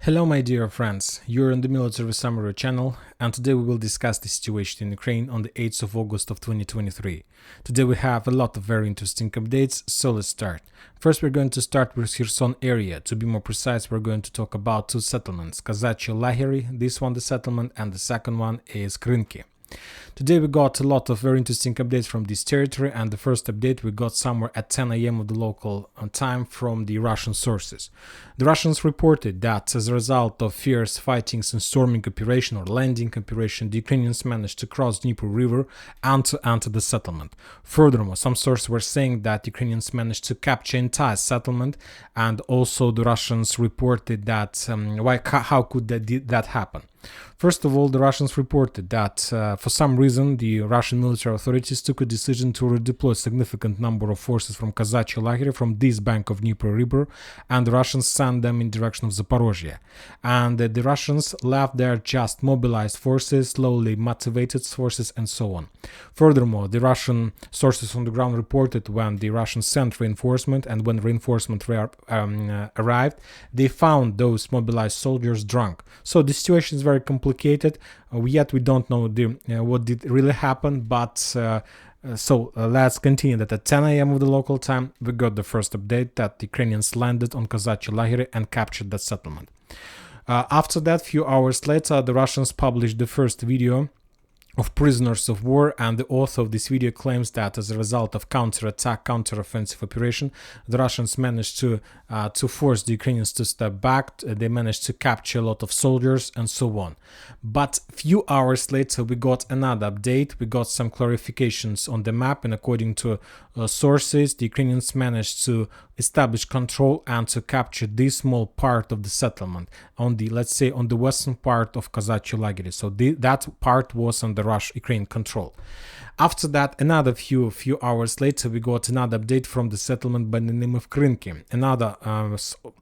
Hello my dear friends, you're on the Military Summary channel, and today we will discuss the situation in Ukraine on the 8th of August of 2023. Today we have a lot of very interesting updates, so let's start. First we're going to start with Kherson area. To be more precise, we're going to talk about two settlements, Kazachye Lagery, this one the settlement, and the second one is Krynki. Today we got a lot of very interesting updates from this territory, and the first update we got somewhere at 10 a.m. of the local time from the Russian sources. The Russians reported that as a result of fierce fightings and storming operation or landing operation, the Ukrainians managed to cross Dnieper River and to enter the settlement. Furthermore, some sources were saying that Ukrainians managed to capture entire settlement, and also the Russians reported that how could that happen? First of all, the Russians reported that for some reason the Russian military authorities took a decision to redeploy a significant number of forces from Kazachye Lagery, from this bank of Dnieper River, and the Russians sent them in direction of Zaporizhia. And the Russians left there just mobilized forces, slowly motivated forces, and so on. Furthermore, the Russian sources on the ground reported when the Russians sent reinforcement, and when reinforcement arrived, they found those mobilized soldiers drunk. So the situation is very complicated. Yet we don't know what did really happen, but so let's continue that at 10 a.m. of the local time we got the first update that the Ukrainians landed on Kazachye Lagery and captured that settlement. After that, few hours later, the Russians published the first video of prisoners of war, and the author of this video claims that as a result of counter-offensive operation, the Russians managed to force the Ukrainians to step back. They managed to capture a lot of soldiers and so on. But few hours later, we got another update. We got some clarifications on the map, and according to sources, the Ukrainians managed to establish control and to capture this small part of the settlement on the, let's say, on the western part of Kazachye Lagery. So that part was under Russian-Ukraine control. After that, another few hours later, we got another update from the settlement by the name of Krynki. Another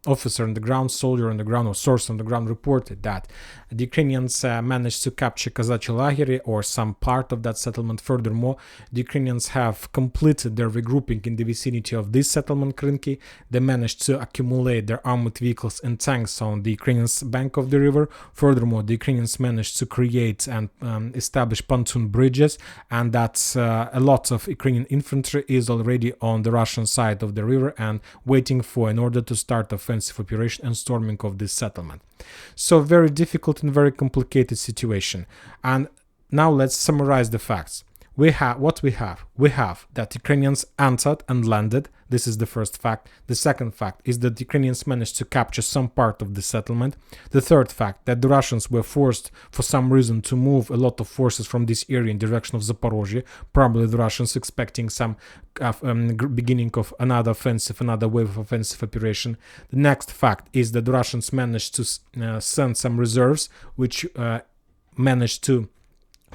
officer on the ground, soldier on the ground, or source on the ground reported that the Ukrainians managed to capture Kazachye Lagery, or some part of that settlement. Furthermore, the Ukrainians have completed their regrouping in the vicinity of this settlement, Krynki. They managed to accumulate their armored vehicles and tanks on the Ukrainian bank of the river. Furthermore, the Ukrainians managed to create and establish pontoon bridges, and that a lot of Ukrainian infantry is already on the Russian side of the river and waiting in order to start offensive operation and storming of this settlement. So very difficult and very complicated situation. And now let's summarize the facts. We have that Ukrainians entered and landed. This is the first fact. The second fact is that the Ukrainians managed to capture some part of the settlement. The third fact, that the Russians were forced for some reason to move a lot of forces from this area in direction of Zaporizhia. Probably the Russians expecting some beginning of another wave of offensive operation. The next fact is that the Russians managed to send some reserves, which managed to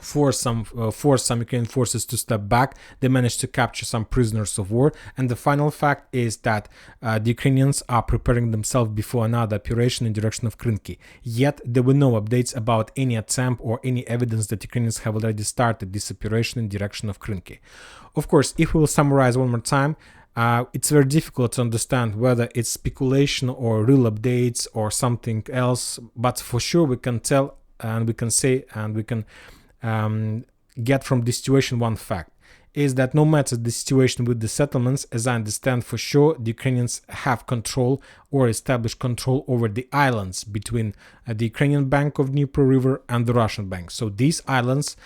force some Ukrainian forces to step back. They managed to capture some prisoners of war. And the final fact is that the Ukrainians are preparing themselves before another operation in direction of Krynki. Yet there were no updates about any attempt or any evidence that Ukrainians have already started this operation in direction of Krynki. Of course, if we will summarize one more time, it's very difficult to understand whether it's speculation or real updates or something else, but for sure we can tell and we can say and we can get from this situation one fact, is that no matter the situation with the settlements, as I understand for sure, the Ukrainians have control or established control over the islands between the Ukrainian bank of Dnieper River and the Russian bank. So these islands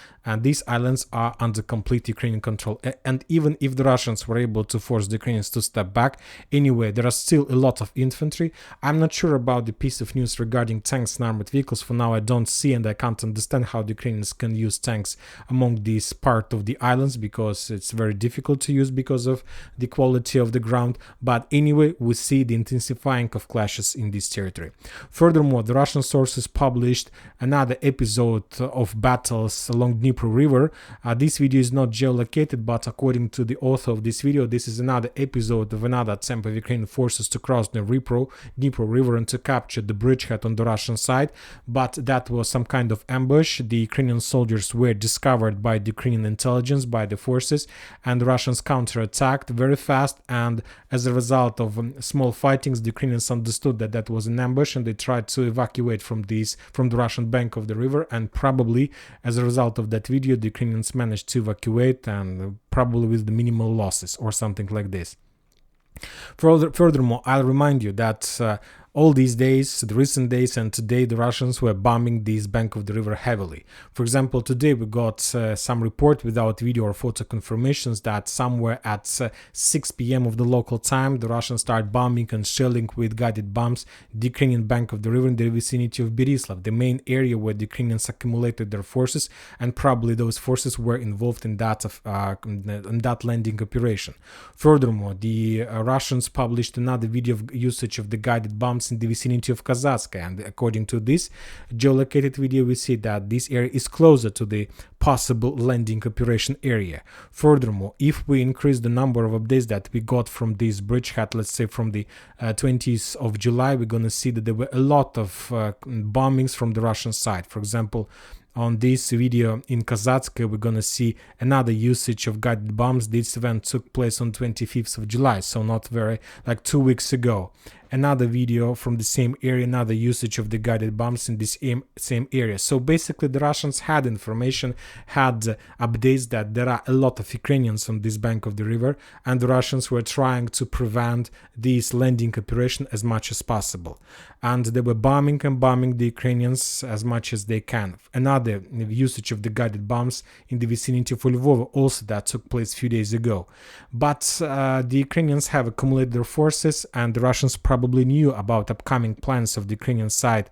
are under complete Ukrainian control. And even if the Russians were able to force the Ukrainians to step back, anyway, there are still a lot of infantry. I'm not sure about the piece of news regarding tanks and armored vehicles. For now, I don't see and I can't understand how the Ukrainians can use tanks among this part of the islands, because it's very difficult to use because of the quality of the ground. But anyway, we see the intensifying of clashes in this territory. Furthermore, the Russian sources published another episode of battles along Dnieper River. This video is not geolocated, but according to the author of this video, this is another episode of another attempt of Ukrainian forces to cross the Dnieper River and to capture the bridgehead on the Russian side. But that was some kind of ambush. The Ukrainian soldiers were discovered by the Ukrainian intelligence, by the forces, and the Russians counterattacked very fast, and as a result of small fightings, the Ukrainian Ukrainians understood that that was an ambush, and they tried to evacuate from the Russian bank of the river, and probably as a result of that video the Ukrainians managed to evacuate, and probably with the minimal losses or something like this. Furthermore, I'll remind you that all these days, the recent days and today, the Russians were bombing this bank of the river heavily. For example, today we got some report without video or photo confirmations that somewhere at 6 p.m. of the local time, the Russians start bombing and shelling with guided bombs the Ukrainian bank of the river in the vicinity of Berislav, the main area where the Ukrainians accumulated their forces, and probably those forces were involved in that landing operation. Furthermore, the Russians published another video of usage of the guided bombs in the vicinity of Kazatska, and according to this geolocated video we see that this area is closer to the possible landing operation area. Furthermore, if we increase the number of updates that we got from this bridgehead, let's say from the 20th of July, we're going to see that there were a lot of bombings from the Russian side. For example, on this video in Kazatska, we're going to see another usage of guided bombs. This event took place on 25th of July, so not very, like 2 weeks ago. Another video from the same area, another usage of the guided bombs in this same area. So basically the Russians had information, had updates that there are a lot of Ukrainians on this bank of the river, and the Russians were trying to prevent this landing operation as much as possible. And they were bombing and bombing the Ukrainians as much as they can. Another usage of the guided bombs in the vicinity of Lvov, also that took place a few days ago. But the Ukrainians have accumulated their forces, and the Russians probably knew about upcoming plans of the Ukrainian side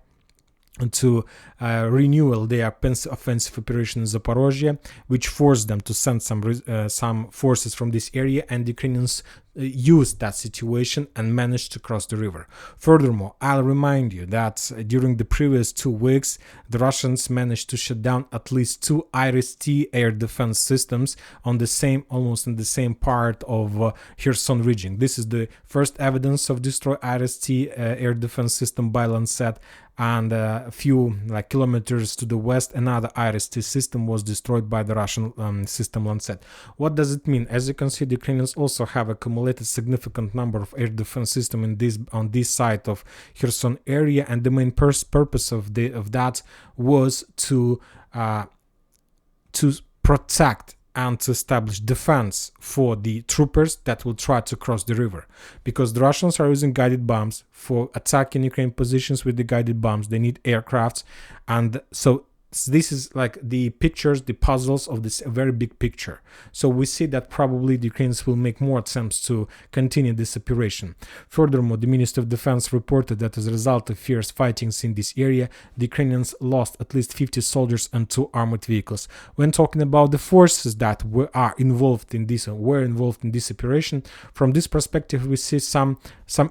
to renewal their offensive operation in Zaporizhia, which forced them to send some forces from this area, and the Ukrainians used that situation and managed to cross the river. Furthermore, I'll remind you that during the previous 2 weeks, the Russians managed to shut down at least 2 IRIS-T air defense systems on almost in the same part of Kherson region. This is the first evidence of destroyed IRIS-T air defense system by Lancet, and a few kilometers to the west, another IRIS-T system was destroyed by the Russian system Lancet. What does it mean? As you can see, the Ukrainians also have accumulated significant number of air defense systems on this side of Kherson area, and the main purpose of that was to protect and to establish defense for the troopers that will try to cross the river, because the Russians are using guided bombs for attacking Ukraine positions with the guided bombs. They need aircrafts, and so this is like the pictures, the puzzles of this very big picture. So we see that probably the Ukrainians will make more attempts to continue this operation. Furthermore, the Minister of Defense reported that as a result of fierce fightings in this area, the Ukrainians lost at least 50 soldiers and 2 armored vehicles. When talking about the forces that were involved in this operation, from this perspective, we see some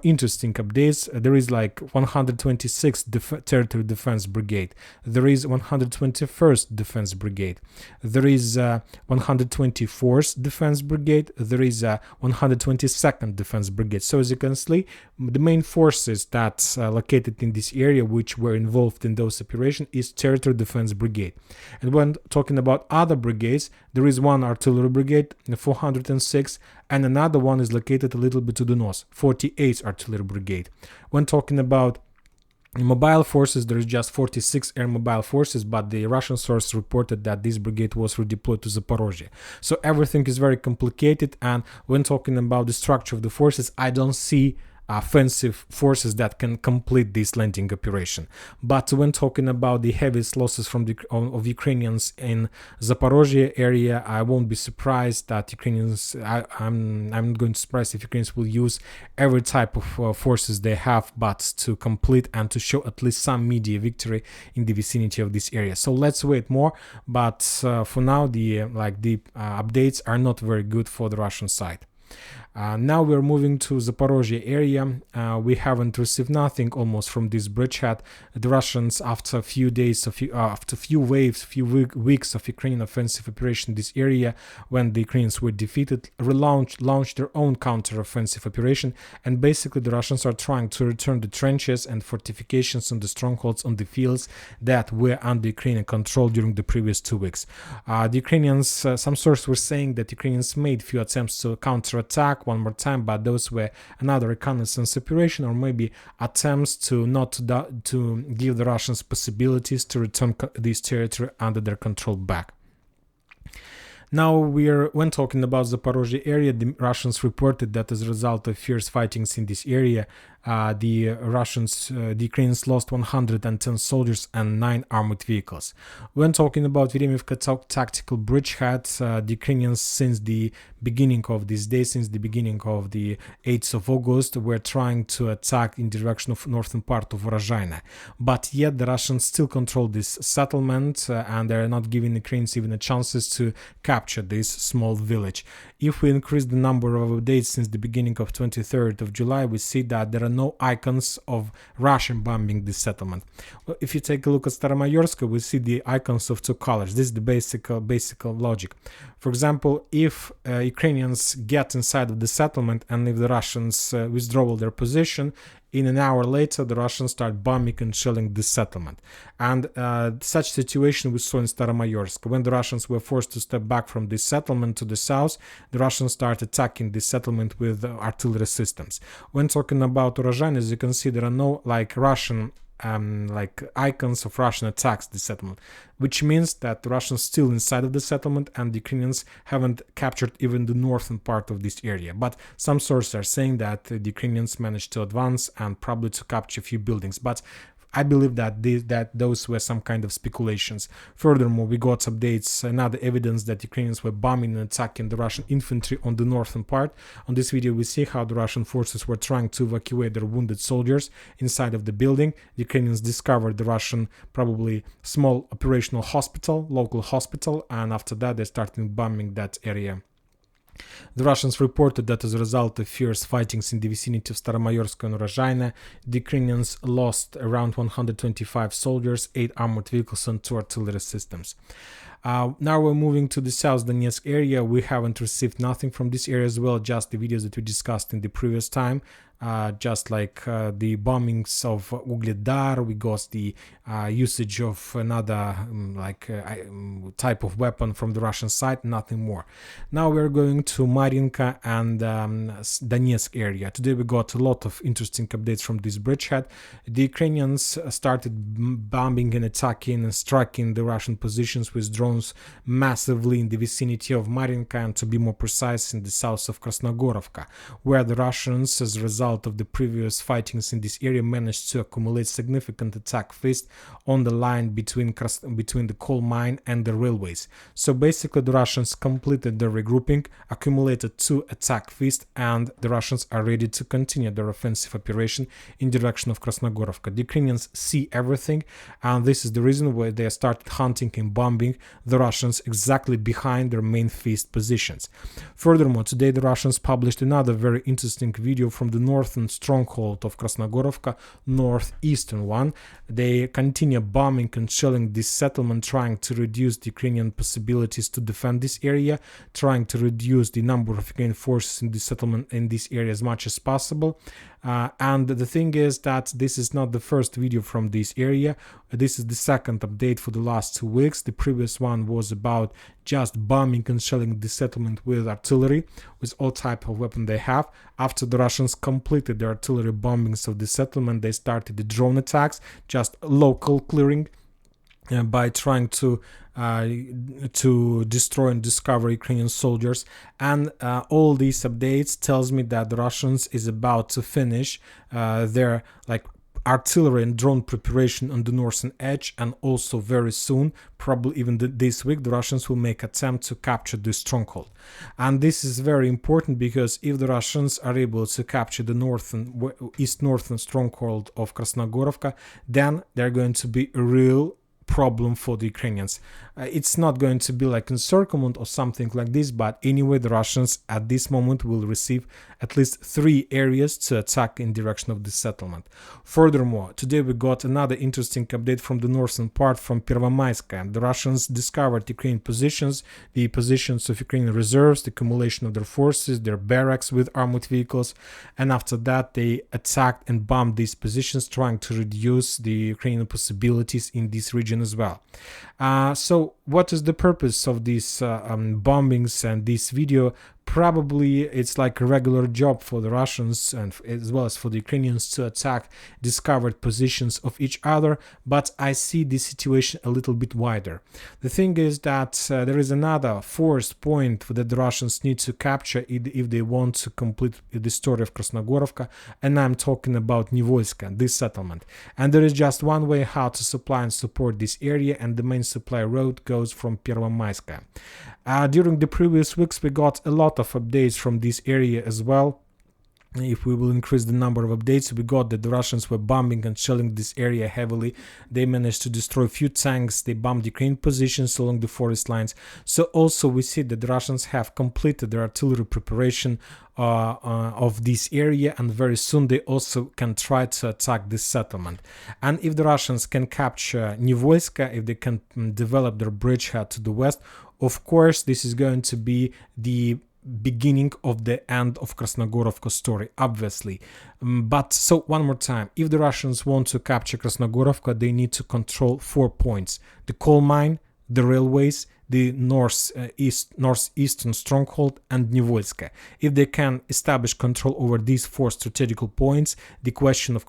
interesting updates. There is like 126th Territory Defense Brigade. There is 121st Defense Brigade. There is 124th Defense Brigade. There is 122nd Defense Brigade. So as you can see, the main forces that's located in this area which were involved in those operations is Territory Defense Brigade. And when talking about other brigades, there is one artillery brigade, 406, and another one is located a little bit to the north, 48th Artillery Brigade. When talking about mobile forces, there is just 46 air mobile forces, but the Russian source reported that this brigade was redeployed to Zaporizhia. So everything is very complicated, and when talking about the structure of the forces, I don't see offensive forces that can complete this landing operation. But when talking about the heaviest losses of Ukrainians in Zaporizhia area, I won't be surprised that I'm not going to surprise if Ukrainians will use every type of forces they have, but to complete and to show at least some media victory in the vicinity of this area. So let's wait more, but for now the updates are not very good for the Russian side. Now we're moving to Zaporizhia area. We haven't received nothing almost from this bridgehead. The Russians, after a few days, after a few weeks of Ukrainian offensive operation in this area, when the Ukrainians were defeated, launched their own counter-offensive operation, and basically the Russians are trying to return the trenches and fortifications and the strongholds on the fields that were under Ukrainian control during the previous 2 weeks. The Ukrainians, some sources were saying that Ukrainians made few attempts to counterattack, attack one more time, but those were another reconnaissance operation, or maybe attempts to to give the Russians possibilities to return this territory under their control back. Now, when talking about Zaporizhia area, the Russians reported that as a result of fierce fightings in this area, the Ukrainians lost 110 soldiers and 9 armored vehicles. When talking about Vremivka tactical bridgehead, the Ukrainians since the beginning of this day, since the beginning of the 8th of August, were trying to attack in direction of northern part of Vorozhaina. But yet the Russians still control this settlement and they are not giving the Ukrainians even a chances to capture this small village. If we increase the number of updates since the beginning of 23rd of July, we see that there are no icons of Russian bombing this settlement. Well, if you take a look at Staromayorsk, we see the icons of two colors. This is the basic logic. For example, if Ukrainians get inside of the settlement and if the Russians withdraw their position, in an hour later, the Russians start bombing and shelling the settlement. And such situation we saw in Staromayorsk. When the Russians were forced to step back from this settlement to the south, the Russians start attacking this settlement with artillery systems. When talking about Vorozhaina, as you can see, there are no Russian icons of Russian attacks the settlement, which means that the Russians still inside of the settlement and the Ukrainians haven't captured even the northern part of this area. But some sources are saying that the Ukrainians managed to advance and probably to capture a few buildings. But I believe that those were some kind of speculations. Furthermore, we got updates, another evidence that Ukrainians were bombing and attacking the Russian infantry on the northern part. On this video, we see how the Russian forces were trying to evacuate their wounded soldiers inside of the building. The Ukrainians discovered the Russian, probably small operational hospital, local hospital, and after that they started bombing that area. The Russians reported that as a result of fierce fightings in the vicinity of Staromayorsk and Vorozhaina, the Ukrainians lost around 125 soldiers, 8 armored vehicles and 2 artillery systems. Now we're moving to the South Donetsk area. We haven't received nothing from this area as well, just the videos that we discussed in the previous time. Just like the bombings of Ugledar, we got the usage of another type of weapon from the Russian side, nothing more. Now we're going to Marinka and Donetsk area. Today we got a lot of interesting updates from this bridgehead. The Ukrainians started bombing and attacking and striking the Russian positions with drones massively in the vicinity of Marinka, and to be more precise, in the south of Krasnogorovka, where the Russians, as a result of the previous fightings in this area, managed to accumulate significant attack feast on the line between the coal mine and the railways. So basically the Russians completed their regrouping, accumulated 2 attack feast, and the Russians are ready to continue their offensive operation in direction of Krasnogorovka. The Ukrainians see everything, and this is the reason why they started hunting and bombing the Russians exactly behind their main feast positions. Furthermore, today the Russians published another very interesting video from the northern stronghold of Krasnogorovka, northeastern one. They continue bombing and shelling this settlement, trying to reduce the Ukrainian possibilities to defend this area, trying to reduce the number of Ukrainian forces in this settlement in this area as much as possible. And the thing is that this is not the first video from this area. This is the second update for the last 2 weeks. The previous one was about just bombing and shelling the settlement with artillery, with all type of weapon they have. After the Russians completed the artillery bombings of the settlement, they started the drone attacks, just local clearing, by trying to destroy and discover Ukrainian soldiers. And all these updates tells me that the Russians is about to finish their artillery and drone preparation on the northern edge, and also very soon, probably even this week, the Russians will make attempt to capture this stronghold. And this is very important because if the Russians are able to capture the northern stronghold of Krasnogorovka, then they're going to be a real problem for the Ukrainians. It's not going to be like encirclement or something like this, but anyway, the Russians at this moment will receive at least 3 areas to attack in direction of the settlement. Furthermore, today we got another interesting update from the northern part, from Pervomaiska. The Russians discovered Ukrainian positions, the positions of Ukrainian reserves, the accumulation of their forces, their barracks with armored vehicles, and after that they attacked and bombed these positions, trying to reduce the Ukrainian possibilities in this region as well. So what is the purpose of these bombings and this video? Probably it's like a regular job for the Russians and as well as for the Ukrainians to attack discovered positions of each other, but I see this situation a little bit wider. The thing is that there is another forced point that the Russians need to capture if they want to complete the story of Krasnogorovka, and I'm talking about Nivolska, this settlement. And there is just one way how to supply and support this area, and the main supply road goes from Pervomaiska. During the previous weeks, we got a lot of updates from this area as well. If we will increase the number of updates, we got that the Russians were bombing and shelling this area heavily. They managed to destroy a few tanks. They bombed Ukraine positions along the forest lines. So also we see that the Russians have completed their artillery preparation of this area, and very soon they also can try to attack this settlement. And if the Russians can capture Nivolska, if they can develop their bridgehead to the west, of course this is going to be the beginning of the end of Krasnogorovka story, obviously. But so one more time, if the Russians want to capture Krasnogorovka, they need to control 4 points: the coal mine, the railways, the northeastern stronghold, and Nivolska. If they can establish control over these 4 strategical points, the question of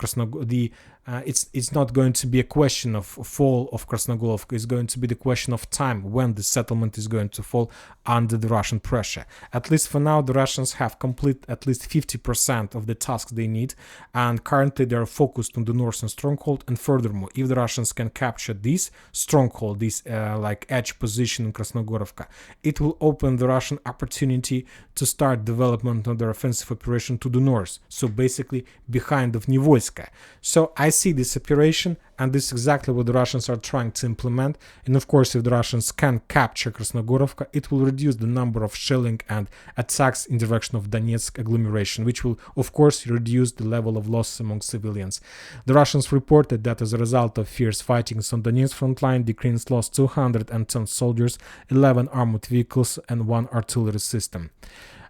it's not going to be a question of fall of Krasnogorovka. It's going to be the question of time when the settlement is going to fall under the Russian pressure. At least for now, the Russians have completed at least 50% of the tasks they need, and currently they are focused on the northern stronghold. And furthermore, if the Russians can capture this stronghold, this like edge position in Krasnogorovka, it will open the Russian opportunity to start development of their offensive operation to the north, so basically behind of Nivolska. So I see this operation, and this is exactly what the Russians are trying to implement. And of course, if the Russians can capture Krasnogorovka, it will reduce the number of shelling and attacks in direction of Donetsk agglomeration, which will of course reduce the level of loss among civilians. The Russians reported that as a result of fierce fightings on Donetsk front line, the Ukrainians lost 210 soldiers, 11 armored vehicles, and 1 artillery system,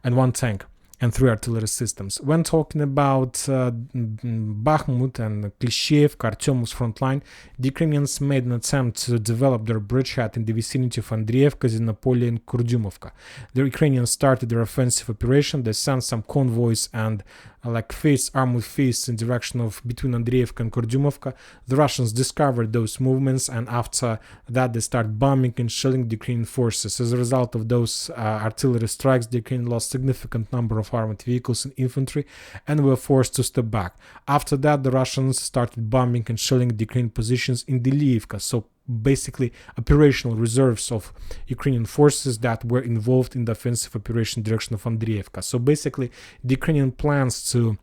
and 1 tank, and 3 artillery systems. When talking about Bakhmut and Klishchievka, Artyom's front line, the Ukrainians made an attempt to develop their bridgehead in the vicinity of Andreevka, Zinopolye, and Kurdyumovka. The Ukrainians started their offensive operation. They sent some convoys and like armored fists in direction of between Andreevka and Kurdyumovka. The Russians discovered those movements, and after that they start bombing and shelling the Ukrainian forces. As a result of those artillery strikes, the Ukraine lost significant number of armored vehicles and infantry and were forced to step back. After that, the Russians started bombing and shelling the Ukrainian positions in Diliivka, so basically operational reserves of Ukrainian forces that were involved in the offensive operation direction of Andreevka. So basically the Ukrainian plans to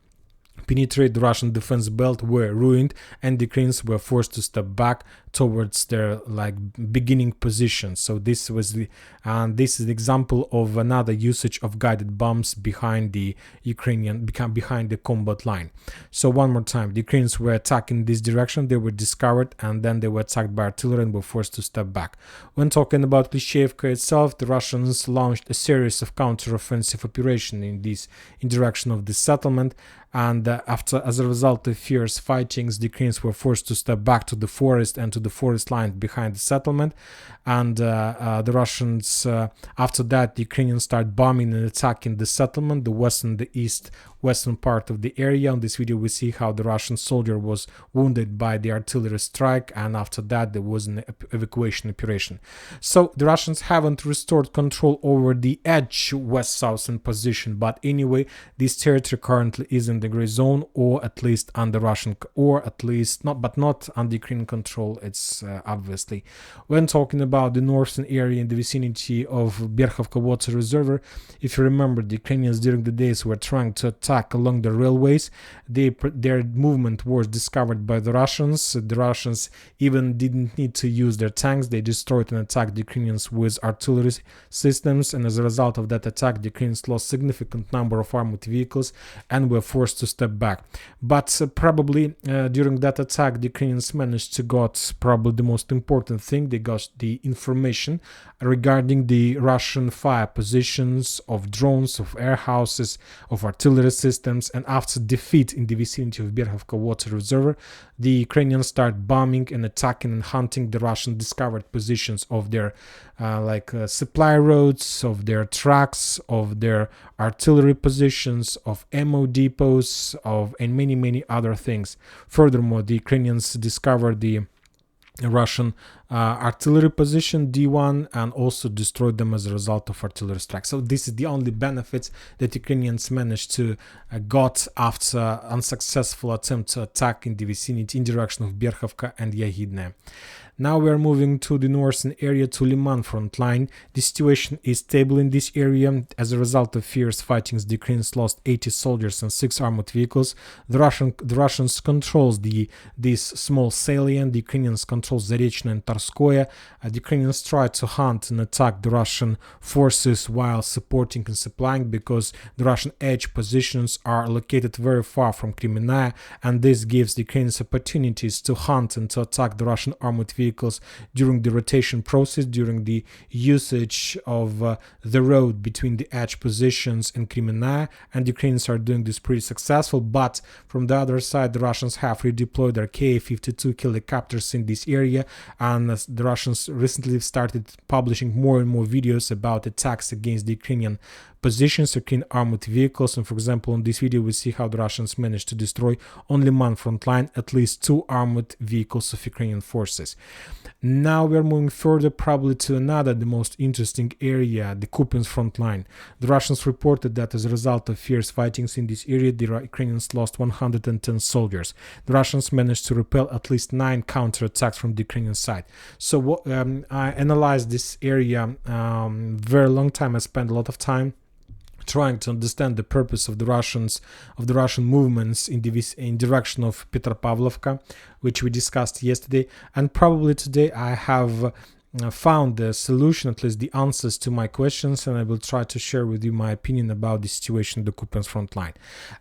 penetrate the Russian defense belt were ruined, and the Ukrainians were forced to step back towards their like beginning position. So this was this is the example of another usage of guided bombs behind the behind the combat line. So one more time, the Ukrainians were attacking this direction. They were discovered, and then they were attacked by artillery and were forced to step back. When talking about Klishchievka itself, the Russians launched a series of counter-offensive operations in direction of the settlement. And as a result of fierce fightings, the Ukrainians were forced to step back to the forest and to the forest line behind the settlement. And the Russians, after that, the Ukrainians start bombing and attacking the settlement, the western part of the area. On this video, we see how the Russian soldier was wounded by the artillery strike, and after that, there was an evacuation operation. So the Russians haven't restored control over the edge west-southern position, but anyway, this territory currently is in the gray zone, or at least under Russian, or at least not under Ukrainian control. It's obviously. When talking about the northern area in the vicinity of Berkhovka water reservoir, if you remember, the Ukrainians during the days were trying to attack along the railways. Their movement was discovered by the Russians. The Russians even didn't need to use their tanks. They destroyed and attacked the Ukrainians with artillery systems, and as a result of that attack, the Ukrainians lost significant number of armored vehicles and were forced to step back. But probably during that attack, the Ukrainians managed to got probably the most important thing. They got the information regarding the Russian fire positions of drones, of air houses, of artillery systems, and after defeat in the vicinity of Berkhovka water reservoir, the Ukrainians start bombing and attacking and hunting the Russian discovered positions of their supply roads, of their trucks, of their artillery positions, of ammo depots, and many other things. Furthermore, the Ukrainians discovered the Russian artillery position D1 and also destroyed them as a result of artillery strikes. So this is the only benefits that Ukrainians managed to got after unsuccessful attempt to attack in the vicinity in direction of Berkhovka and Yagidne. Now we are moving to the northern area, to Liman front line. The situation is stable in this area. As a result of fierce fighting, the Ukrainians lost 80 soldiers and 6 armored vehicles. The Russians controls this small salient. The Ukrainians controls Zarechno and Tarskoye. The Ukrainians try to hunt and attack the Russian forces while supporting and supplying, because the Russian edge positions are located very far from Kremenaya, and this gives the Ukrainians opportunities to hunt and to attack the Russian armored vehicles during the rotation process, during the usage of the road between the edge positions and Kremenaya, and the Ukrainians are doing this pretty successful. But from the other side, the Russians have redeployed their Ka-52 helicopters in this area, and the Russians recently started publishing more and more videos about attacks against the Ukrainian positions, Ukrainian armored vehicles. And for example, in this video we see how the Russians managed to destroy on Liman front line at least 2 armored vehicles of Ukrainian forces. Now we are moving further, probably to the most interesting area, the Kupiansk front line. The Russians reported that as a result of fierce fightings in this area, the Ukrainians lost 110 soldiers. The Russians managed to repel at least 9 counterattacks from the Ukrainian side. So I analyzed this area very long time. I spent a lot of time trying to understand the purpose of the Russian movements in direction of Petropavlovka, which we discussed yesterday. And probably today I have found the solution, at least the answers to my questions, and I will try to share with you my opinion about the situation in the Kupiansk front line.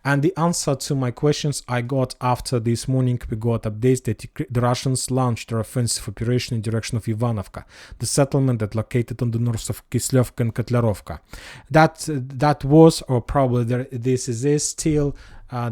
And the answer to my questions I got after this morning. We got updates that the Russians launched their offensive operation in direction of Ivanovka, the settlement that located on the north of Kislyovka and Kotlarovka. That was, or probably this is still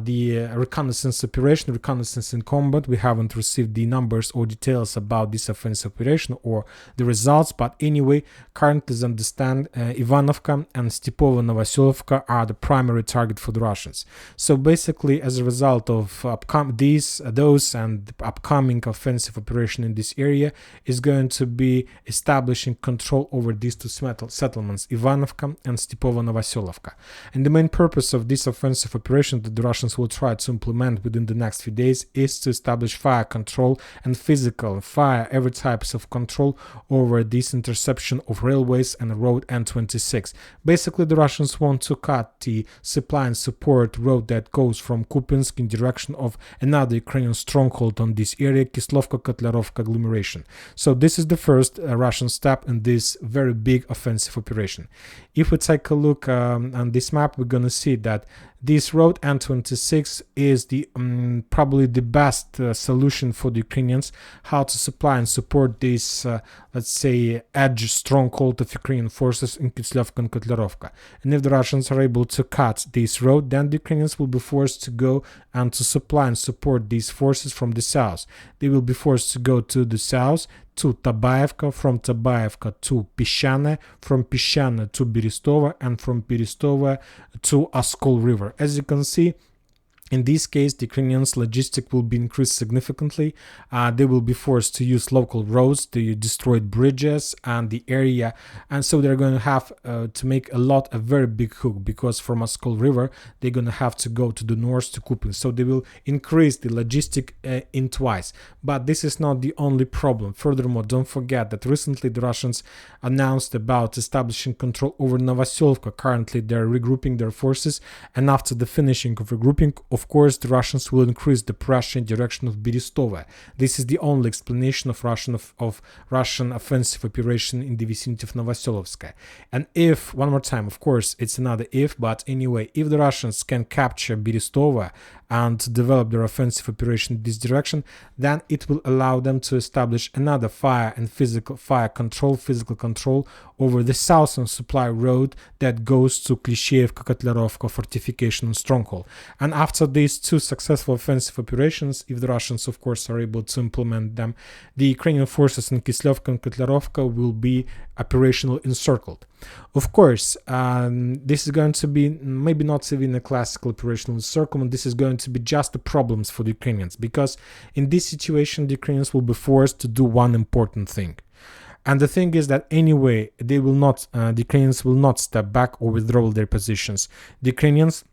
the reconnaissance operation, reconnaissance in combat. We haven't received the numbers or details about this offensive operation or the results, but anyway, currently as understand, Ivanovka and Stepovo Novoselovka are the primary target for the Russians. So basically, as a result of those and the upcoming offensive operation in this area is going to be establishing control over these 2 settlements, Ivanovka and Stepovo Novoselovka. And the main purpose of this offensive operation that the Russians will try to implement within the next few days is to establish fire control and physical fire, every types of control over this interception of railways and road N26. Basically, the Russians want to cut the supply and support road that goes from Kupiansk in direction of another Ukrainian stronghold on this area, Kislovka-Kotlarovka agglomeration. So this is the first Russian step in this very big offensive operation. If we take a look on this map, we're going to see that this road N26 is the probably the best solution for the Ukrainians, how to supply and support this, let's say, edge stronghold of Ukrainian forces in Kislyovka and Kotlarovka. And if the Russians are able to cut this road, then the Ukrainians will be forced to go and to supply and support these forces from the south. They will be forced to go to the south, to Tabaevka, from Tabaevka to Pischane, from Pischane to Berestova, and from Berestova to Oskol River. As you can see, in this case, the Ukrainians' logistics will be increased significantly. They will be forced to use local roads, the destroyed bridges and the area. And so they're going to have to make a very big hook, because from Oskol River, they're going to have to go to the north to Kupiansk. So they will increase the logistic in twice. But this is not the only problem. Furthermore, don't forget that recently the Russians announced about establishing control over Novoselovka. Currently, they're regrouping their forces. And after the finishing of regrouping, of course, the Russians will increase the pressure in direction of Berestova. This is the only explanation of Russian offensive operation in the vicinity of Novoselovska. And if, one more time, of course, it's another if, but anyway, if the Russians can capture Berestova and develop their offensive operation in this direction, then it will allow them to establish another fire and physical control over the southern supply road that goes to Klishchievka-Kotlerovka fortification stronghold. And after these two successful offensive operations, if the Russians of course are able to implement them, the Ukrainian forces in Kislevka and Kotlerovka will be operational encircled. Of course, this is going to be maybe not even a classical operational encirclement. This is going to be just the problems for the Ukrainians, because in this situation the Ukrainians will be forced to do one important thing. And the thing is that anyway, they will not, the Ukrainians will not step back or withdraw their positions. The Ukrainians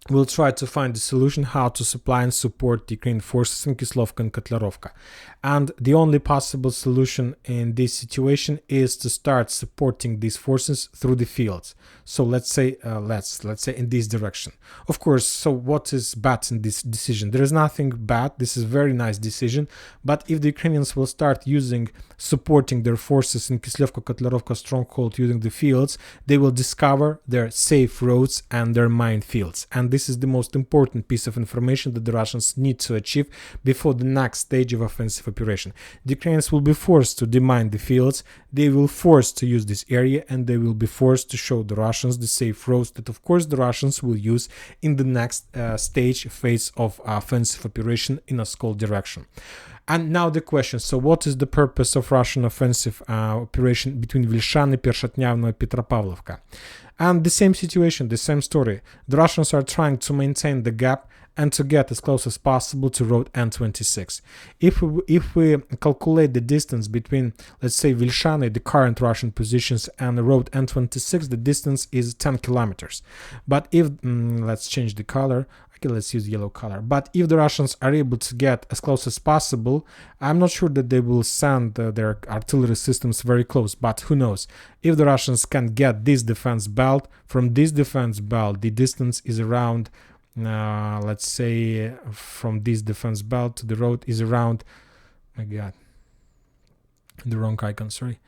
will try to find a solution how to supply and support the Ukrainian forces in Kislovka and Kotlerovka. And the only possible solution in this situation is to start supporting these forces through the fields. So let's say in this direction. Of course, so what is bad in this decision? There is nothing bad. This is a very nice decision. But if the Ukrainians will start supporting their forces in Kislovka-Kotlerovka stronghold using the fields, they will discover their safe roads and their minefields. And this is the most important piece of information that the Russians need to achieve before the next stage of offensive operation. The Ukrainians will be forced to demine the fields, they will be forced to use this area, and they will be forced to show the Russians the safe roads that of course the Russians will use in the next phase of offensive operation in a Oskol direction. And now the question, so what is the purpose of Russian offensive operation between Vilshany, Pershatnyavno and Petropavlovka? And the same situation, the same story. The Russians are trying to maintain the gap and to get as close as possible to road N26. If we calculate the distance between, let's say, Vilshany, the current Russian positions, and the road N26, the distance is 10 kilometers. But if, let's change the color, okay, let's use yellow color. But if the Russians are able to get as close as possible, I'm not sure that they will send their artillery systems very close, but who knows. If the Russians can get this defense belt, from this defense belt, the distance is around, let's say, from this defense belt to the road is around, my god, the wrong icon, sorry.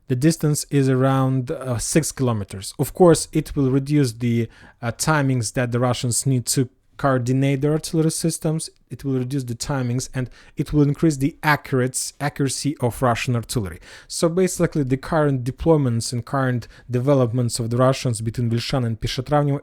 The distance is around 6 kilometers. Of course, it will reduce the timings that the Russians need to coordinate their artillery systems, it will reduce the timings, and it will increase the accuracy of Russian artillery. So basically the current deployments and current developments of the Russians between Vilshany and Peshatravnyo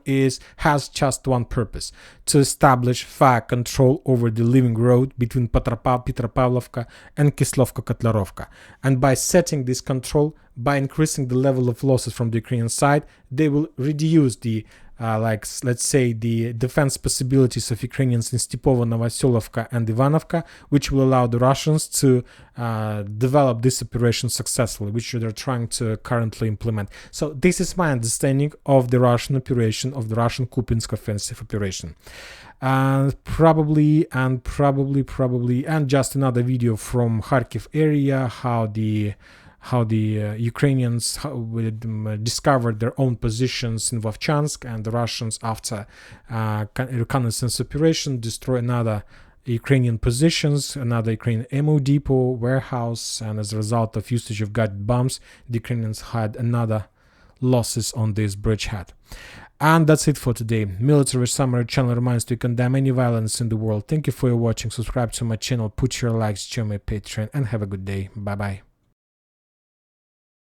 has just one purpose: to establish fire control over the living road between Petropavlovka and Kislovka-Kotlerovka. And by setting this control, by increasing the level of losses from the Ukrainian side, they will reduce the let's say the defense possibilities of Ukrainians in Stepovo, Novoselovka and Ivanovka, which will allow the Russians to develop this operation successfully, which they're trying to currently implement. So this is my understanding of the Russian operation, of the Russian Kupiansk offensive operation. Probably, and just another video from Kharkiv area, how the Ukrainians discovered their own positions in Vovchansk, and the Russians, after reconnaissance operation, destroy another Ukrainian positions, another Ukrainian ammo depot, warehouse, and as a result of usage of guided bombs, the Ukrainians had another losses on this bridgehead. And that's it for today. Military Summary channel reminds you to condemn any violence in the world. Thank you for your watching. Subscribe to my channel, put your likes, join my Patreon, and have a good day. Bye bye.